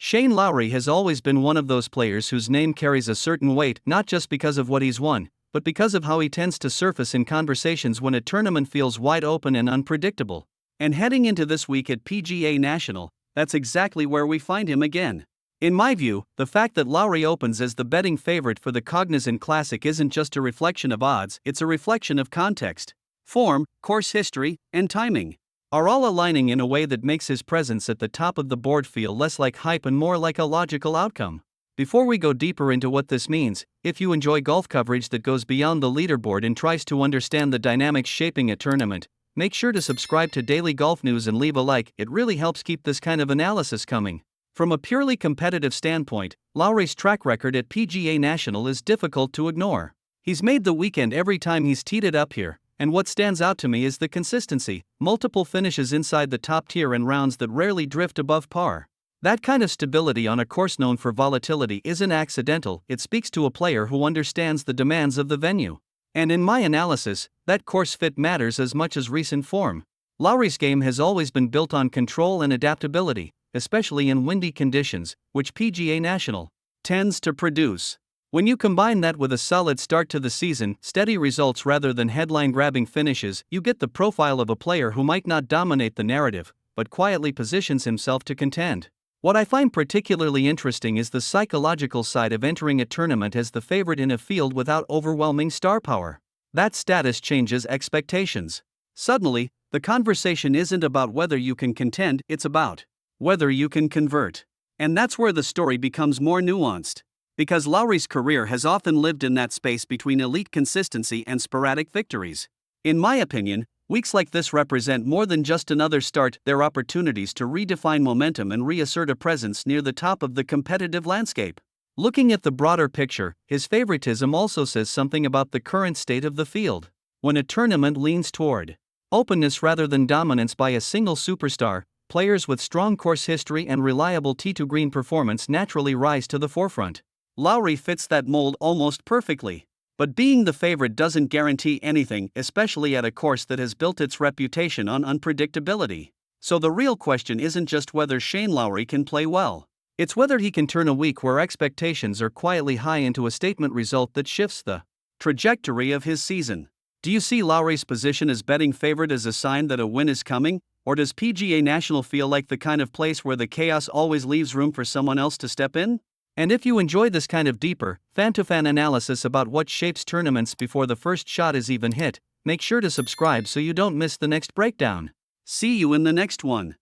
Shane Lowry has always been one of those players whose name carries a certain weight, not just because of what he's won, but because of how he tends to surface in conversations when a tournament feels wide open and unpredictable. And heading into this week at PGA National, that's exactly where we find him again. In my view, the fact that Lowry opens as the betting favorite for the Cognizant Classic isn't just a reflection of odds, it's a reflection of context. Form, course history, and timing are all aligning in a way that makes his presence at the top of the board feel less like hype and more like a logical outcome. Before we go deeper into what this means, if you enjoy golf coverage that goes beyond the leaderboard and tries to understand the dynamics shaping a tournament, make sure to subscribe to Daily Golf News and leave a like. It really helps keep this kind of analysis coming. From a purely competitive standpoint, Lowry's track record at PGA National is difficult to ignore. He's made the weekend every time he's teed it up here, and what stands out to me is the consistency, multiple finishes inside the top tier and rounds that rarely drift above par. That kind of stability on a course known for volatility isn't accidental, it speaks to a player who understands the demands of the venue. And in my analysis, that course fit matters as much as recent form. Lowry's game has always been built on control and adaptability, especially in windy conditions, which PGA National tends to produce. When you combine that with a solid start to the season, steady results rather than headline-grabbing finishes, you get the profile of a player who might not dominate the narrative, but quietly positions himself to contend. What I find particularly interesting is the psychological side of entering a tournament as the favorite in a field without overwhelming star power. That status changes expectations. Suddenly, the conversation isn't about whether you can contend, it's about whether you can convert. And that's where the story becomes more nuanced. Because Lowry's career has often lived in that space between elite consistency and sporadic victories. In my opinion, weeks like this represent more than just another start, they're opportunities to redefine momentum and reassert a presence near the top of the competitive landscape. Looking at the broader picture, his favoritism also says something about the current state of the field. When a tournament leans toward openness rather than dominance by a single superstar, players with strong course history and reliable tee-to-green performance naturally rise to the forefront. Lowry fits that mold almost perfectly. But being the favorite doesn't guarantee anything, especially at a course that has built its reputation on unpredictability. So the real question isn't just whether Shane Lowry can play well. It's whether he can turn a week where expectations are quietly high into a statement result that shifts the trajectory of his season. Do you see Lowry's position as betting favorite as a sign that a win is coming, or does PGA National feel like the kind of place where the chaos always leaves room for someone else to step in? And if you enjoy this kind of deeper, fan-to-fan analysis about what shapes tournaments before the first shot is even hit, make sure to subscribe so you don't miss the next breakdown. See you in the next one.